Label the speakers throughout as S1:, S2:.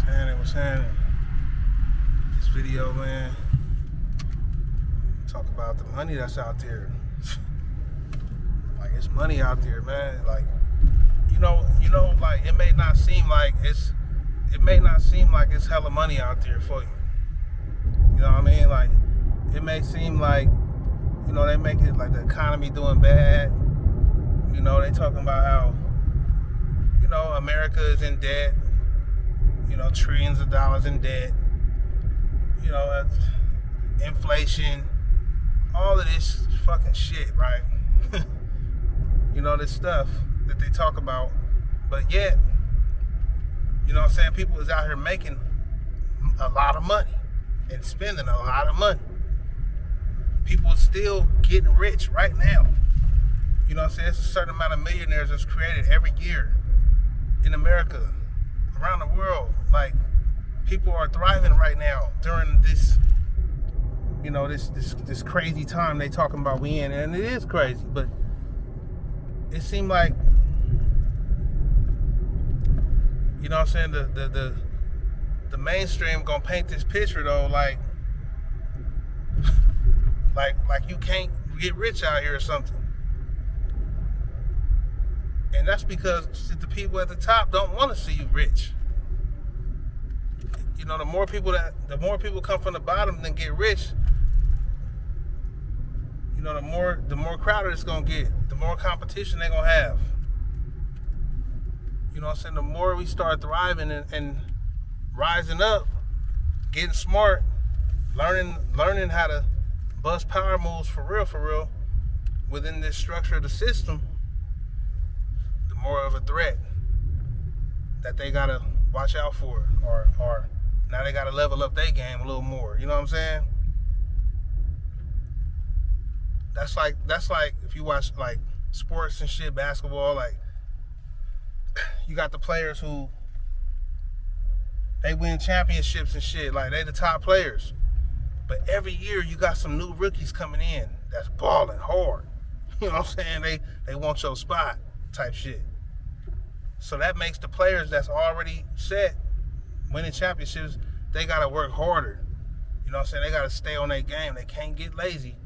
S1: What's happening? This video, man, talk about the money that's out there. Like, it's money out there, man. Like, you know, like, it may not seem like it's hella money out there for you. You know what I mean? Like, it may seem like, you know, they make it like the economy doing bad. You know, they talking about how, you know, America is in debt. You know, trillions of dollars in debt. You know, inflation. All of this fucking shit, right? You know, this stuff that they talk about. But yet, you know what I'm saying, people is out here making a lot of money and spending a lot of money. People are still getting rich right now. You know what I'm saying? It's a certain amount of millionaires that's created every year in America, around the world. Like, people are thriving right now during this, you know, this crazy time they talking about we in. And it is crazy, but it seemed like, you know what I'm saying, the mainstream gonna paint this picture though, like you can't get rich out here or something. And that's because the people at the top don't want to see you rich. You know, the more people come from the bottom than get rich, you know, the more crowded it's gonna get, the more competition they're gonna have. You know what I'm saying? The more we start thriving and rising up, getting smart, learning how to bust power moves for real, within this structure of the system, the more of a threat that they gotta watch out for, or now they gotta level up their game a little more. You know what I'm saying? That's like if you watch like sports and shit, basketball, like you got the players who they win championships and shit, like they the top players. But every year you got some new rookies coming in that's balling hard. You know what I'm saying? They want your spot type shit. So that makes the players that's already set, winning championships, they gotta work harder. You know what I'm saying? They gotta stay on their game. They can't get lazy.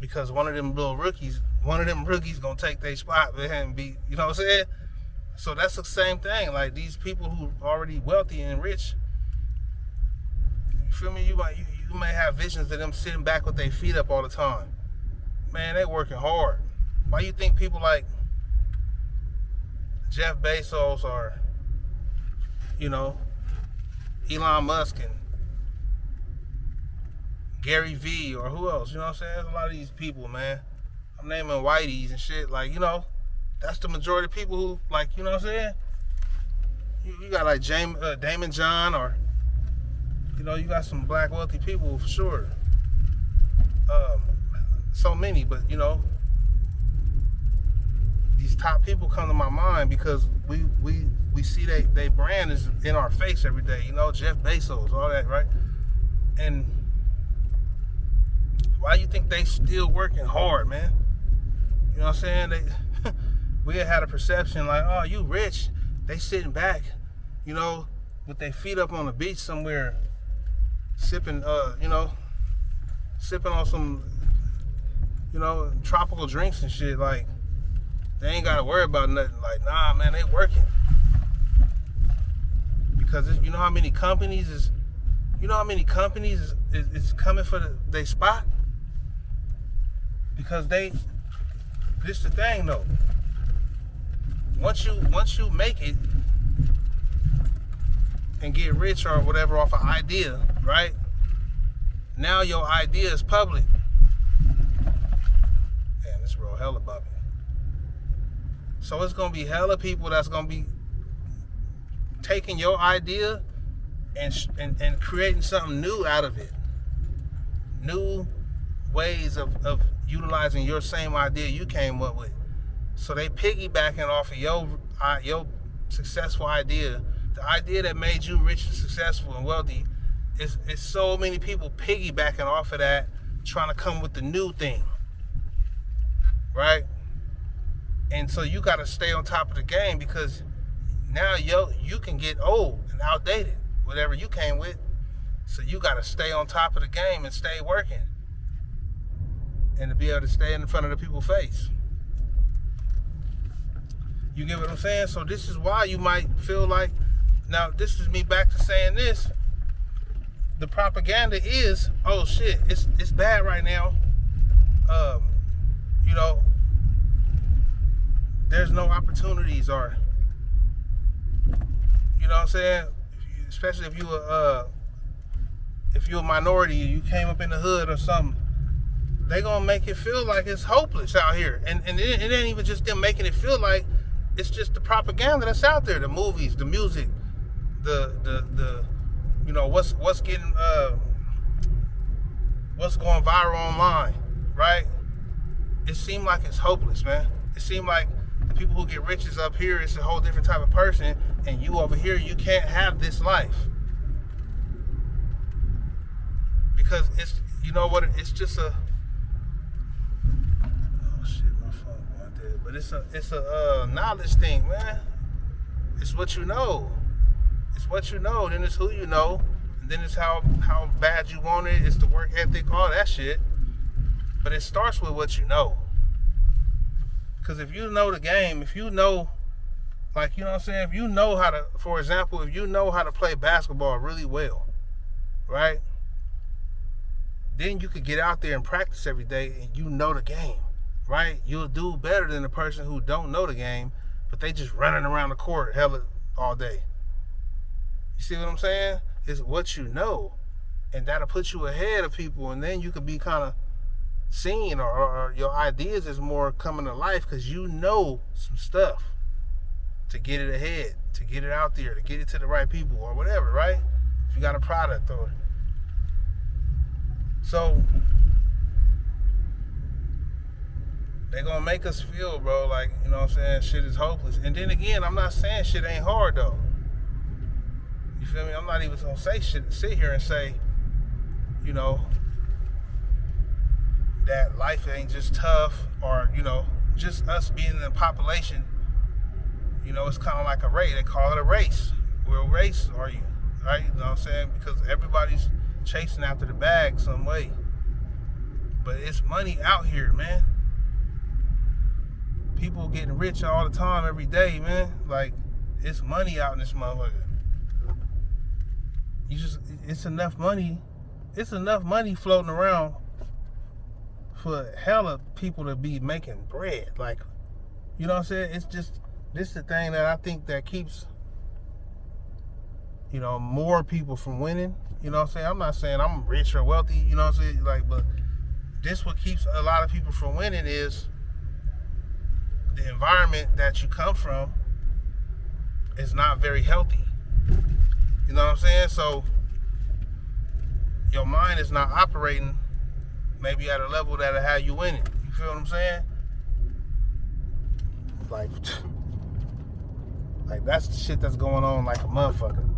S1: Because one of them rookies gonna take their spot and be, you know what I'm saying? So that's the same thing. Like, these people who already wealthy and rich, you feel me? You may have visions of them sitting back with their feet up all the time. Man, they working hard. Why you think people like Jeff Bezos or, you know, Elon Musk and Gary Vee or who else, you know what I'm saying? There's a lot of these people, man. I'm naming whiteys and shit, like, you know, that's the majority of people who, like, you know what I'm saying? You got like Damon John, or, you know, you got some black wealthy people for sure. So many, but, you know, these top people come to my mind because we see they brand is in our face every day, you know, Jeff Bezos, all that, right? And why you think they still working hard, man? You know what I'm saying? We had a perception like, oh, you rich. They sitting back, you know, with their feet up on the beach somewhere, sipping on some, you know, tropical drinks and shit. Like, they ain't gotta worry about nothing. Like, nah, man, they working. Because you know how many companies is coming for their spot? Because this the thing though. Once you make it and get rich or whatever off an idea, right? Now your idea is public. Damn, this real hella bumpy. So it's gonna be hella people that's gonna be taking your idea and creating something new out of it. New ways of utilizing your same idea you came up with. So they piggybacking off of your successful idea, the idea that made you rich and successful and wealthy. It's so many people piggybacking off of that, trying to come with the new thing, right? And so you got to stay on top of the game, because now you can get old and outdated, whatever you came with. So you got to stay on top of the game and stay working, and to be able to stay in front of the people's face. You get what I'm saying? So this is why you might feel like, now this is me back to saying this, the propaganda is, oh shit, it's bad right now. You know, there's no opportunities, or you know what I'm saying? Especially if you're a minority, you came up in the hood or something, they gonna make it feel like it's hopeless out here. And it ain't even just them making it feel like, it's just the propaganda that's out there, the movies, the music, the you know, what's getting what's going viral online, right? It seemed like it's hopeless, man. It seemed like the people who get rich is up here, it's a whole different type of person, and you over here, you can't have this life. Because it's, you know what, it's just a, oh shit, my phone went dead. But it's a knowledge thing, man. It's what you know. It's what you know, then it's who you know, and then it's how bad you want it, it's the work ethic, all that shit. But it starts with what you know. Because if you know the game, if you know, like, you know what I'm saying, if you know how to, for example, if you know how to play basketball really well, right? Then you could get out there and practice every day, and you know the game, right? You'll do better than the person who don't know the game, but they just running around the court hella all day. You see what I'm saying? It's what you know, and that'll put you ahead of people, and then you could be kind of seen, or your ideas is more coming to life because you know some stuff to get it ahead, to get it out there, to get it to the right people, or whatever, right? If you got a product, or so they gonna make us feel, bro, like, you know what I'm saying, shit is hopeless. And then again, I'm not saying shit ain't hard though. You feel me? I'm not even gonna say shit, sit here and say, you know, that life ain't just tough, or, you know, just us being in the population, you know, it's kind of like a race. They call it a race. What race are you, right? You know what I'm saying? Because everybody's chasing after the bag some way. But it's money out here, man. People getting rich all the time, every day, man. Like, it's money out in this motherfucker. It's enough money floating around for hella people to be making bread. Like, you know what I'm saying? It's just, this is the thing that I think that keeps, you know, more people from winning. You know what I'm saying? I'm not saying I'm rich or wealthy, you know what I'm saying? Like, but this what keeps a lot of people from winning is the environment that you come from is not very healthy. You know what I'm saying? So your mind is not operating maybe at a level that'll have you winning. You feel what I'm saying? Like that's the shit that's going on like a motherfucker.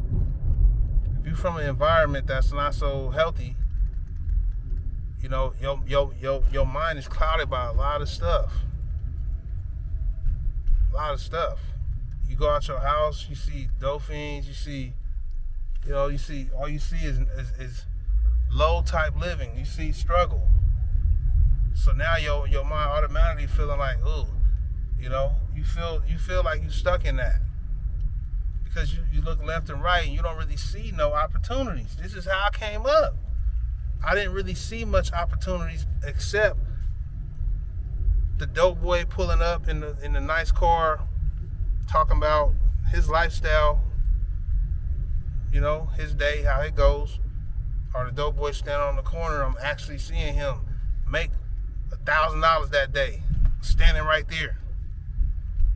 S1: If you from an environment that's not so healthy, you know, your mind is clouded by a lot of stuff. A lot of stuff. You go out your house, you see dolphins, you see, you know, you see, all you see is low type living. You see struggle. So now your mind automatically feeling like, ooh, you know, you feel like you stuck in that. Because you look left and right and you don't really see no opportunities. This is how I came up. I didn't really see much opportunities except the dope boy pulling up in the nice car, talking about his lifestyle, you know, his day, how it goes. Or the dope boy standing on the corner, I'm actually seeing him make $1,000 that day, standing right there.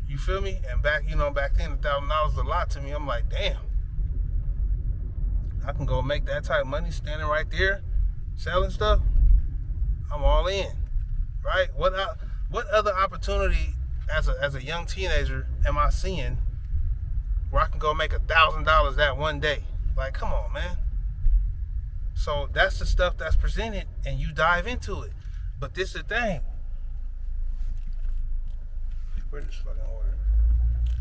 S1: You feel me? And back then, $1,000 is a lot to me. I'm like, damn, I can go make that type of money standing right there, selling stuff. I'm all in, right? What other opportunity as a young teenager am I seeing where I can go make $1,000 that one day? Like, come on, man. So that's the stuff that's presented, and you dive into it. But this is the thing. Where's this fucking order?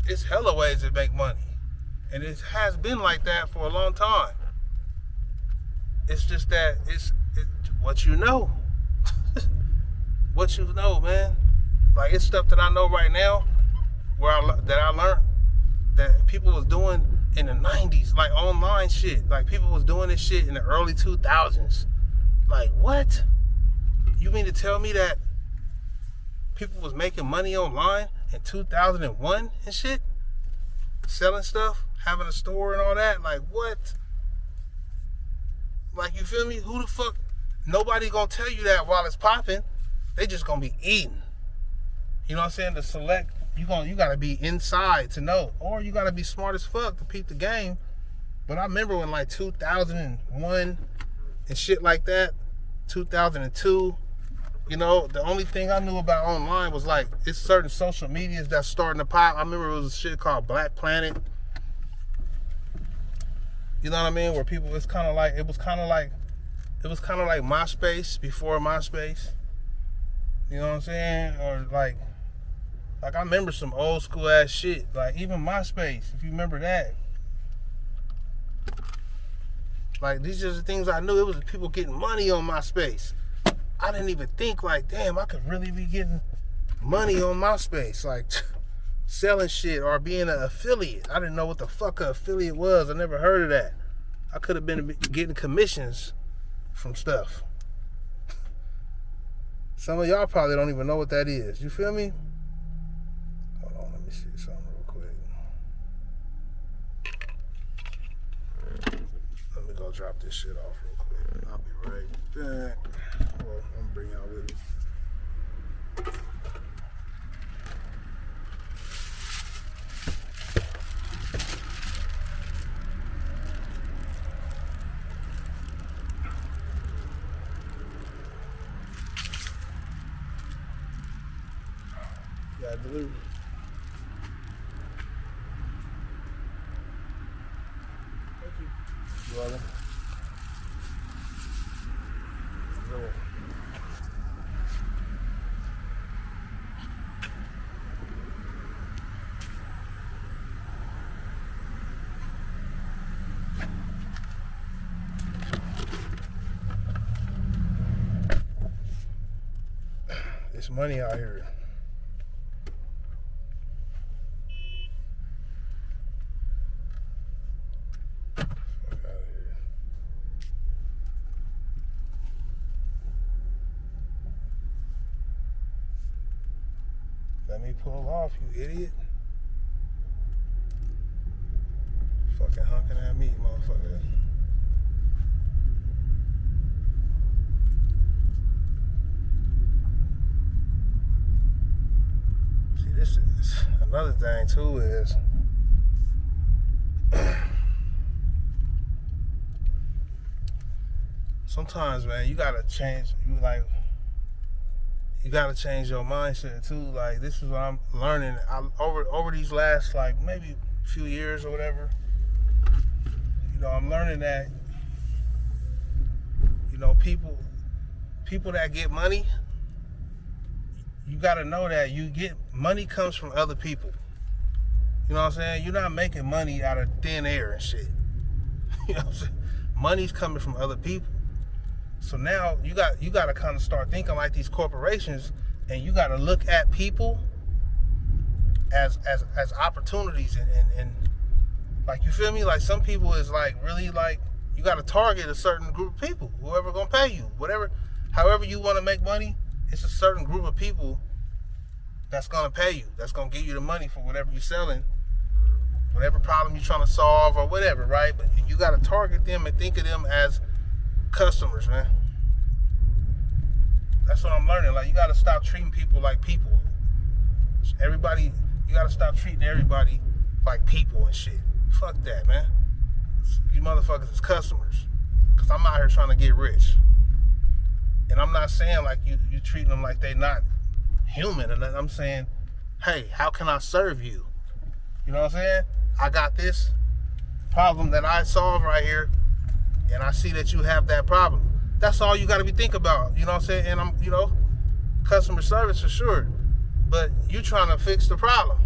S1: It's hella ways to make money. And it has been like that for a long time. It's just that it's what you know. What you know, man. Like, it's stuff that I know right now that I learned that people was doing in the 90s, like online shit. Like, people was doing this shit in the early 2000s. Like, what? You mean to tell me that people was making money online in 2001 and shit? Selling stuff, having a store and all that? Like, what? Like, you feel me? Who the fuck? Nobody gonna tell you that while it's popping. They just gonna be eating. You know what I'm saying? To select, you gotta be inside to know, or you gotta be smart as fuck to peep the game. But I remember when, like, 2001 and shit like that, 2002. You know, the only thing I knew about online was, like, it's certain social medias that's starting to pop. I remember it was a shit called Black Planet. You know what I mean? Where people, it was kind of like MySpace before MySpace. You know what I'm saying? Or like I remember some old school ass shit. Like, even MySpace, if you remember that. Like, these are the things I knew. It was people getting money on MySpace. I didn't even think, like, damn, I could really be getting money on MySpace. Like, selling shit or being an affiliate. I didn't know what the fuck an affiliate was. I never heard of that. I could have been getting commissions from stuff. Some of y'all probably don't even know what that is. You feel me? Hold on, let me see something real quick. Let me go drop this shit off real quick. I'll be right back. Well, I'm gonna bring y'all with me. Got delivery. Thank you. You're welcome. It's money out here. Let me pull off, you idiot. Fucking honking at me, motherfucker. See, this is another thing too is sometimes, man, you gotta change. You gotta change your mindset too. Like, this is what I'm learning. Over these last, like, maybe few years or whatever. You know, I'm learning that, you know, people that get money, you gotta know that money comes from other people. You know what I'm saying? You're not making money out of thin air and shit. You know what I'm saying? Money's coming from other people. So now you got to kind of start thinking like these corporations, and you got to look at people as opportunities and like, you feel me? Like, some people is like really, like, you got to target a certain group of people, whoever gonna pay you, however you want to make money. It's a certain group of people that's gonna pay you, that's gonna give you the money for whatever you're selling, whatever problem you're trying to solve or whatever, right? But you got to target them and think of them as customers, man. That's what I'm learning. Like, you gotta stop treating people like people. You gotta stop treating everybody like people and shit. Fuck that, man. You motherfuckers is customers. Cause I'm out here trying to get rich. And I'm not saying like you treating them like they not human. And I'm saying, hey, how can I serve you? You know what I'm saying? I got this problem that I solve right here, and I see that you have that problem. That's all you got to be thinking about. You know what I'm saying? And I'm, customer service for sure. But you trying to fix the problem.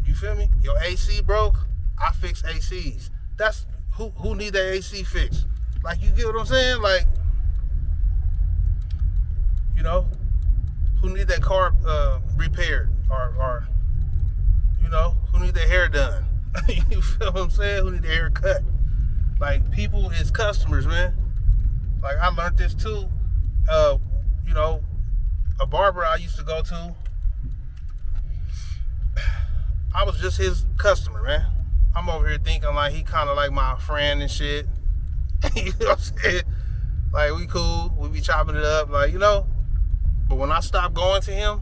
S1: You feel me? Your AC broke, I fix ACs. That's who need their AC fixed. Like, you get what I'm saying? Like, you know, who need their car repaired, or you know, who need their hair done. You feel what I'm saying? Who need their hair cut. Like, people is customers, man. Like, I learned this too. You know, a barber I used to go to, I was just his customer, man. I'm over here thinking like he kind of like my friend and shit. You know what I'm saying? Like, we cool, we be chopping it up, like, you know. But when I stop going to him,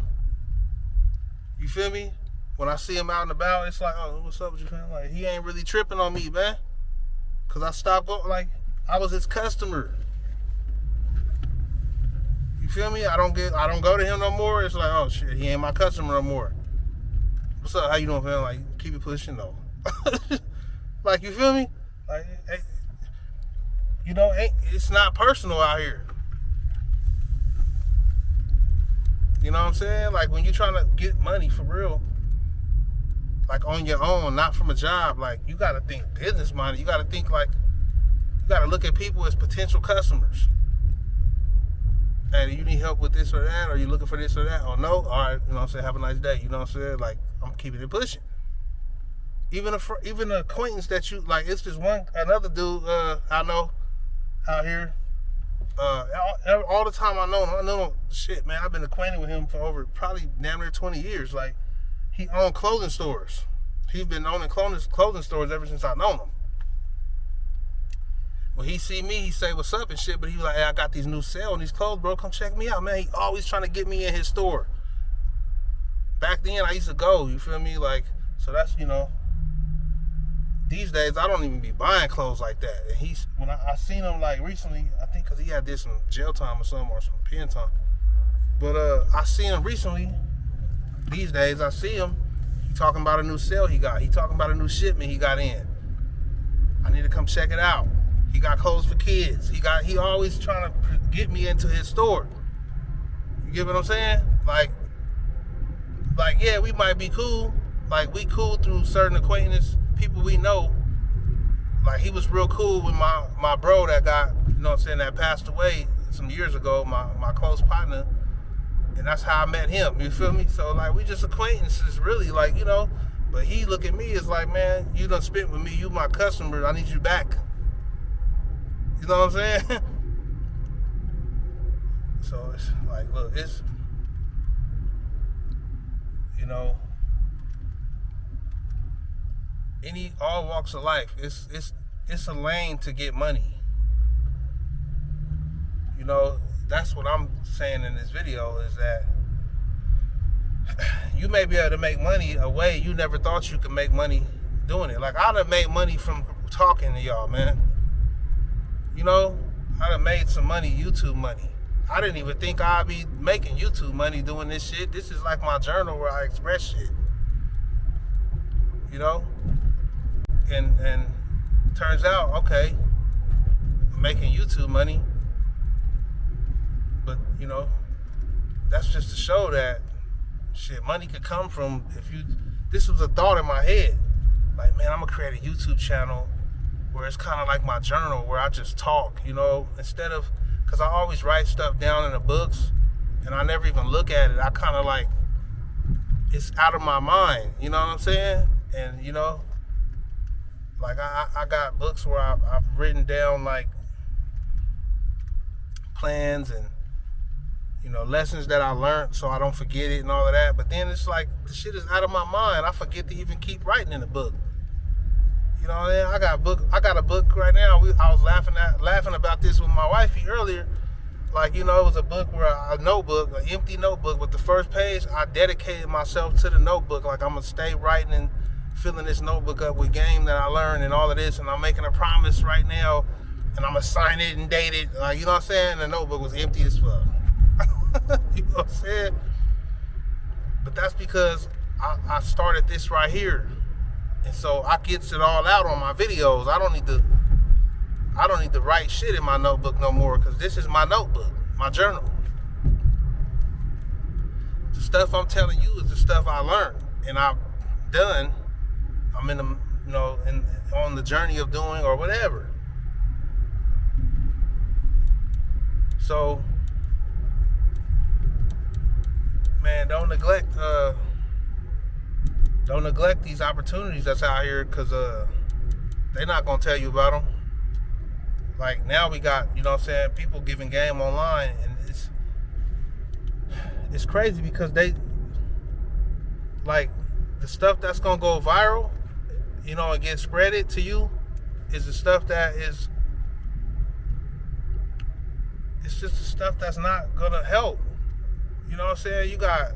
S1: you feel me? When I see him out and about, it's like, oh, what's up with you, fam? Like, he ain't really tripping on me, man. Cause I stopped going, like, I was his customer. You feel me? I don't go to him no more. It's like, oh shit, he ain't my customer no more. What's up? How you doing, fam? Like, keep it pushing though. Like, you feel me? Like, you know, it's not personal out here. You know what I'm saying? Like, when you're trying to get money for real, like on your own, not from a job, like, you gotta think business minded. You gotta think like, you gotta look at people as potential customers. Hey, you need help with this or that, or you looking for this or that? Oh no? All right, you know what I'm saying? Have a nice day. You know what I'm saying? Like, I'm keeping it pushing. Even an acquaintance that you, like, it's just another dude I know out here. All the time I know him, shit, man, I've been acquainted with him for over probably damn near 20 years. Like, he owned clothing stores. He's been owning clothing stores ever since I known him. When he see me, he say what's up and shit, but he was like, hey, I got these new sales on these clothes, bro. Come check me out, man. He always trying to get me in his store. Back then, I used to go, you feel me? Like, so that's, you know, these days, I don't even be buying clothes like that. And when I seen him, like, recently, I think because he had did some jail time or something, or some pen time. But I seen him recently. These days, I see him. He talking about a new sale he got. He talking about a new shipment he got in. I need to come check it out. He got clothes for kids. He always trying to get me into his store. You get what I'm saying? Like, yeah, we might be cool. Like, we cool through certain acquaintances, people we know. Like, he was real cool with my bro that got, you know what I'm saying, that passed away some years ago, my close partner. And that's how I met him, you feel me? So, like, we just acquaintances, really, like, you know. But he look at me as like, man, you done spent with me, you my customer, I need you back. You know what I'm saying? So, it's like, look, it's, you know, all walks of life, it's a lane to get money. You know, that's what I'm saying in this video, is that you may be able to make money a way you never thought you could make money doing it. Like, I done made money from talking to y'all, man. You know, I done made some money, YouTube money. I didn't even think I'd be making YouTube money doing this shit. This is like my journal where I express shit. You know? And turns out, okay, I'm making YouTube money. But, you know, that's just to show that shit, money could come from, this was a thought in my head. Like, man, I'm gonna create a YouTube channel where it's kind of like my journal, where I just talk, you know, instead of, because I always write stuff down in the books and I never even look at it. I kind of like, it's out of my mind, you know what I'm saying? And, you know, like, I got books where I've written down, like, plans and, you know, lessons that I learned so I don't forget it and all of that. But then it's like, the shit is out of my mind. I forget to even keep writing in the book. You know what I mean? I got a book right now. I was laughing about this with my wifey earlier. Like, you know, it was a book where an empty notebook, with the first page, I dedicated myself to the notebook. Like, I'm gonna stay writing and filling this notebook up with game that I learned and all of this, and I'm making a promise right now, and I'm gonna sign it and date it. Like, you know what I'm saying? The notebook was empty as fuck. You know what I'm saying? But that's because I started this right here. And so I gets it all out on my videos. I don't need to write shit in my notebook no more, because this is my notebook, my journal. The stuff I'm telling you is the stuff I learned and I've done I'm in the, on the journey of doing or whatever. So, man, don't neglect these opportunities that's out here, because they're not gonna tell you about them. Like, now we got, people giving game online, and it's crazy, because they, like, the stuff that's gonna go viral, and get spreaded to you, is the stuff that is, it's just the stuff that's not gonna help. You know what I'm saying? You got,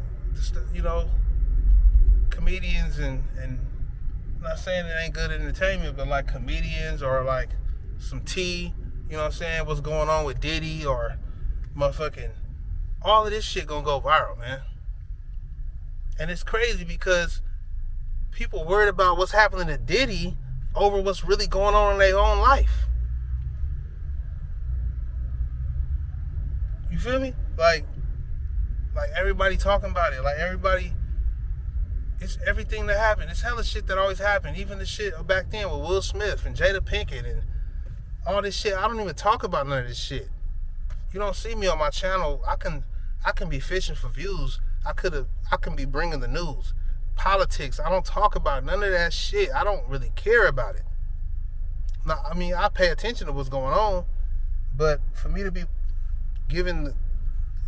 S1: comedians and I'm not saying it ain't good entertainment, but like comedians or like some tea, what's going on with Diddy or motherfucking, all of this shit gonna go viral, man. And it's crazy because people worried about what's happening to Diddy over what's really going on in their own life. You feel me? Like everybody talking about it. Like everybody, it's everything that happened. It's hella shit that always happened. Even the shit back then with Will Smith and Jada Pinkett and all this shit. I don't even talk about none of this shit. You don't see me on my channel. I can be fishing for views. I can be bringing the news. Politics, I don't talk about none of that shit. I don't really care about it. Now, I mean, I pay attention to what's going on, but for me to be giving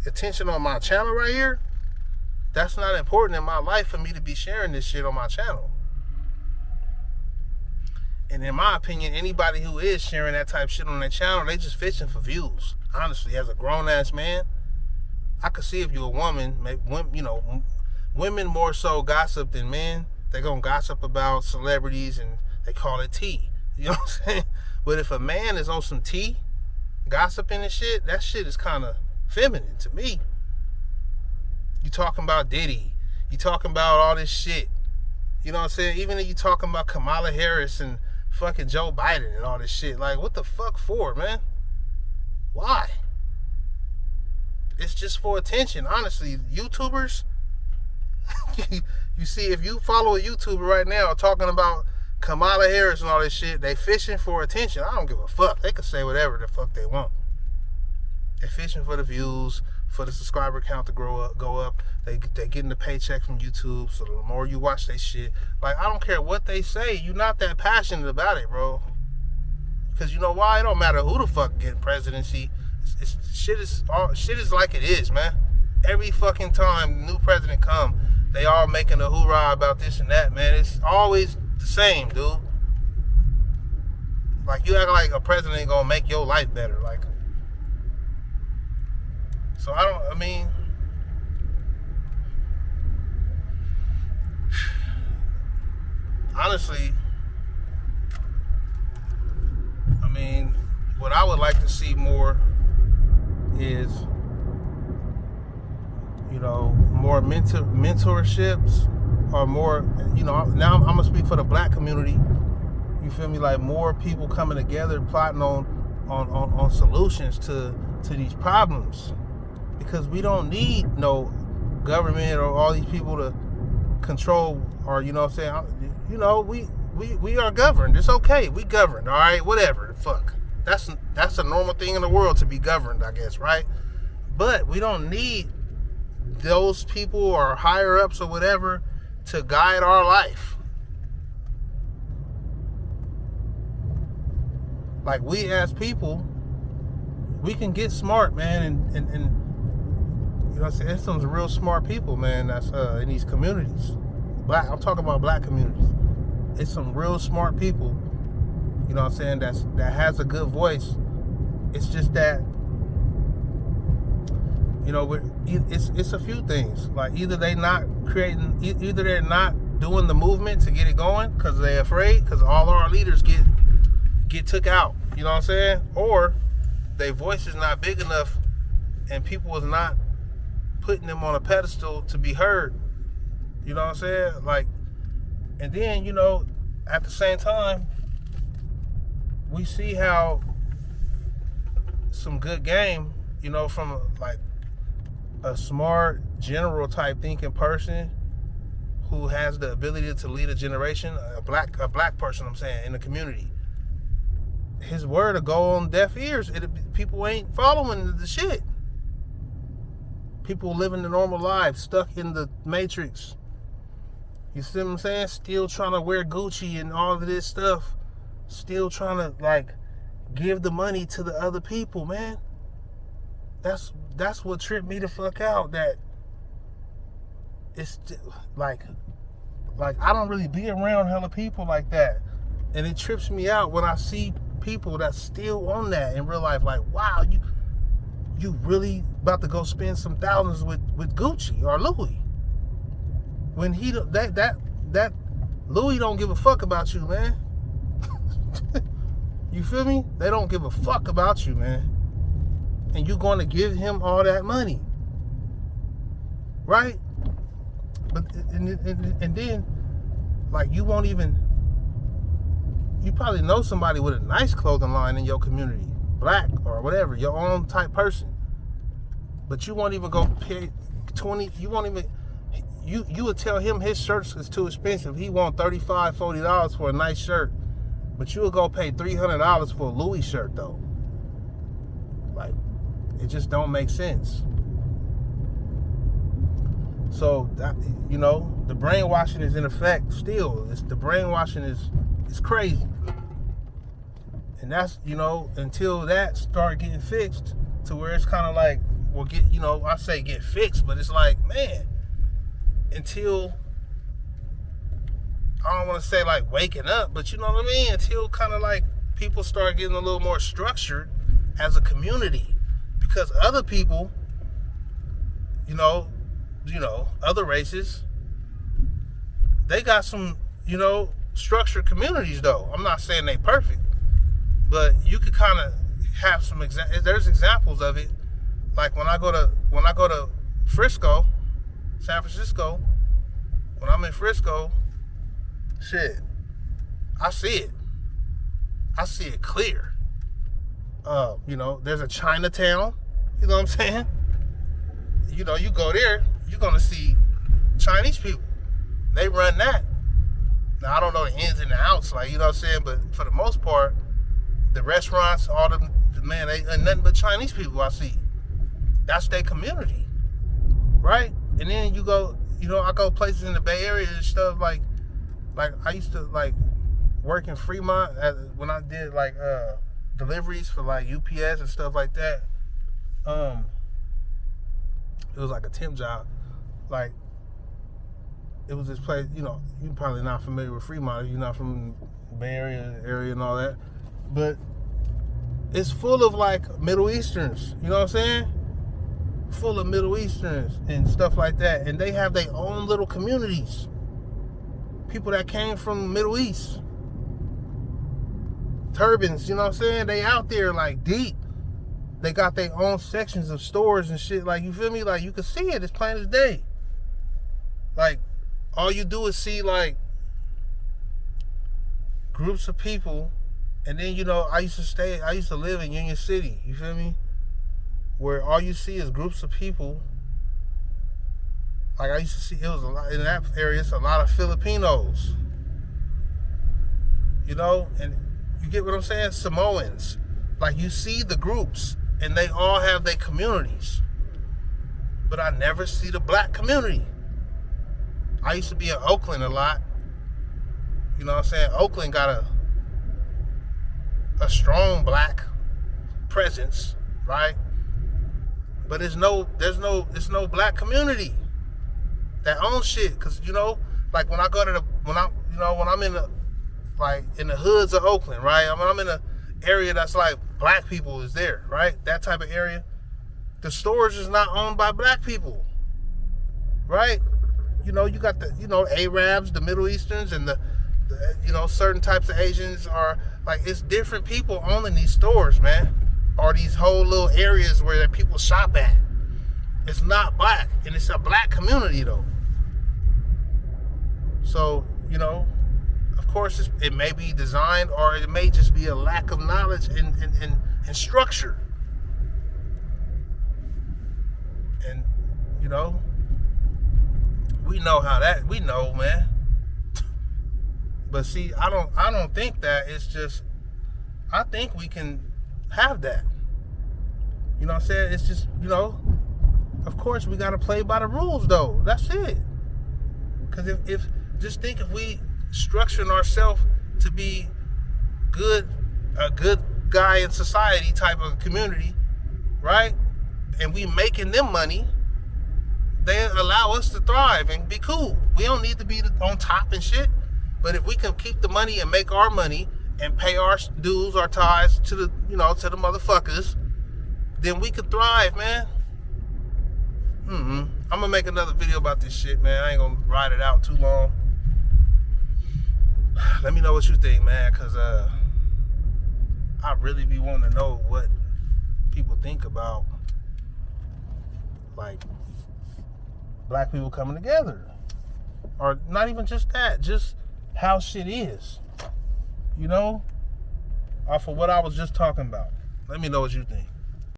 S1: attention on my channel right here, that's not important in my life for me to be sharing this shit on my channel. And in my opinion, anybody who is sharing that type of shit on their channel, they just fishing for views. Honestly, as a grown-ass man, I could see if you're a woman, women more so gossip than men. They're going to gossip about celebrities and they call it tea. You know what I'm saying? But if a man is on some tea, gossiping and shit, that shit is kind of feminine to me. You talking about Diddy. You talking about all this shit. You know what I'm saying? Even if you talking about Kamala Harris and fucking Joe Biden and all this shit. Like, what the fuck for, man? Why? It's just for attention, honestly. YouTubers, you see, if you follow a YouTuber right now talking about Kamala Harris and all this shit, they fishing for attention. I don't give a fuck. They can say whatever the fuck they want. They're fishing for the views, for the subscriber count to go up. They getting the paycheck from YouTube, so the more you watch they shit. Like, I don't care what they say. You're not that passionate about it, bro. Because you know why? It don't matter who the fuck get presidency. Shit is like it is, man. Every fucking time new president come, they all making a hoorah about this and that, man. It's always the same, dude. Like, you act like a president ain't gonna make your life better. Like, so honestly, what I would like to see more is, more mentorships, or more, now I'm gonna speak for the black community. You feel me? Like, more people coming together, plotting on solutions to these problems, because we don't need no government or all these people to control, or we are governed. It's okay, we governed, all right, whatever the fuck. That's a normal thing in the world, to be governed, I guess, right? But we don't need those people or higher ups or whatever to guide our life. Like, we as people, we can get smart, man, and there's some real smart people, man, that's in these communities. I'm talking about black communities. It's some real smart people, that has a good voice. It's just that, it's a few things. Like, either they're not doing the movement to get it going because they're afraid, because all our leaders get took out, you know what I'm saying? Or their voice is not big enough and people is not putting them on a pedestal to be heard. You know what I'm saying? Like, and then, at the same time, we see how some good game, from like a smart, general type thinking person who has the ability to lead a generation, a black person, I'm saying, in the community, his word will go on deaf ears. People ain't following the shit. People living the normal lives, stuck in the matrix. You see what I'm saying? Still trying to wear Gucci and all of this stuff. Still trying to like give the money to the other people, man. That's what tripped me the fuck out. That it's like I don't really be around hella people like that, and it trips me out when I see people that's still on that in real life. Like, wow, you really about to go spend some thousands with Gucci or Louis, when that Louis don't give a fuck about you, man. You feel me? They don't give a fuck about you, man. And you're going to give him all that money, right? But and then, like, you probably know somebody with a nice clothing line in your community, black or whatever, your own type person. But you won't even go pay 20. You won't even. You would tell him his shirts is too expensive. He want $35, $40 for a nice shirt, but you would go pay $300 for a Louis shirt though. Like, it just don't make sense. So that, you know, the brainwashing is in effect still. The brainwashing is crazy, and that's, you know, until that start getting fixed to where it's kind of like, well, I say get fixed, but it's like, man, until, I don't want to say like waking up, but you know what I mean? Until kind of like people start getting a little more structured as a community, because other people, you know, other races, they got some, structured communities though. I'm not saying they perfect, but you could kind of have some there's examples of it. Like when I go to Frisco, San Francisco, when I'm in Frisco, shit, I see it. I see it clear. There's a Chinatown, you know what I'm saying? You go there, you're gonna see Chinese people. They run that. Now, I don't know the ins and the outs, like, you know what I'm saying? But for the most part, the restaurants, all the man, they ain't nothing but Chinese people I see. That's their community, right? And then you go, I go places in the Bay Area and stuff, like I used to, like, work in Fremont when I did, like, deliveries for, like, UPS and stuff like that. It was like a temp job. Like, it was this place, you're probably not familiar with Fremont if you're not from the Bay Area and all that. But it's full of, like, Middle Easterns, you know what I'm saying? Full of Middle Easterns and stuff like that. And they have their own little communities. People that came from the Middle East. Turbans, you know what I'm saying? They out there, like, deep. They got their own sections of stores and shit. Like, you feel me? Like, you can see it. It's plain as day. Like, all you do is see, like, groups of people. And then, I used to live in Union City. You feel me? Where all you see is groups of people. Like, I used to see, it was a lot, in that area, it's a lot of Filipinos. And you get what I'm saying? Samoans. Like, you see the groups, and they all have their communities. But I never see the black community. I used to be in Oakland a lot. You know what I'm saying? Oakland got a strong black presence, right? But there's no black community that owns shit. Cause like when I go to when I'm in the hoods of Oakland, right? When I'm in an area that's like black people is there, right? That type of area. The stores is not owned by black people, right? You got the, Arabs, the Middle Easterns, and the certain types of Asians are, like, it's different people owning these stores, man. Or these whole little areas where people shop at. It's not black, and it's a black community, though. So, of course, it may be designed, or it may just be a lack of knowledge and structure. And, We know how that. We know, man. But see, I don't think that. It's just, I think we can have that. You know what I'm saying? It's just, of course we gotta play by the rules though. That's it. Cause if just think, if we structuring ourselves to be a good guy in society type of community, right? And we making them money, they allow us to thrive and be cool. We don't need to be on top and shit. But if we can keep the money and make our money and pay our dues, our tithes to the, to the motherfuckers, then we can thrive, man. I'm gonna make another video about this shit, man. I ain't gonna ride it out too long. Let me know what you think, man, cause I really be wanting to know what people think about, like, black people coming together, or not even just that, just how shit is, off of what I was just talking about. Let me know what you think.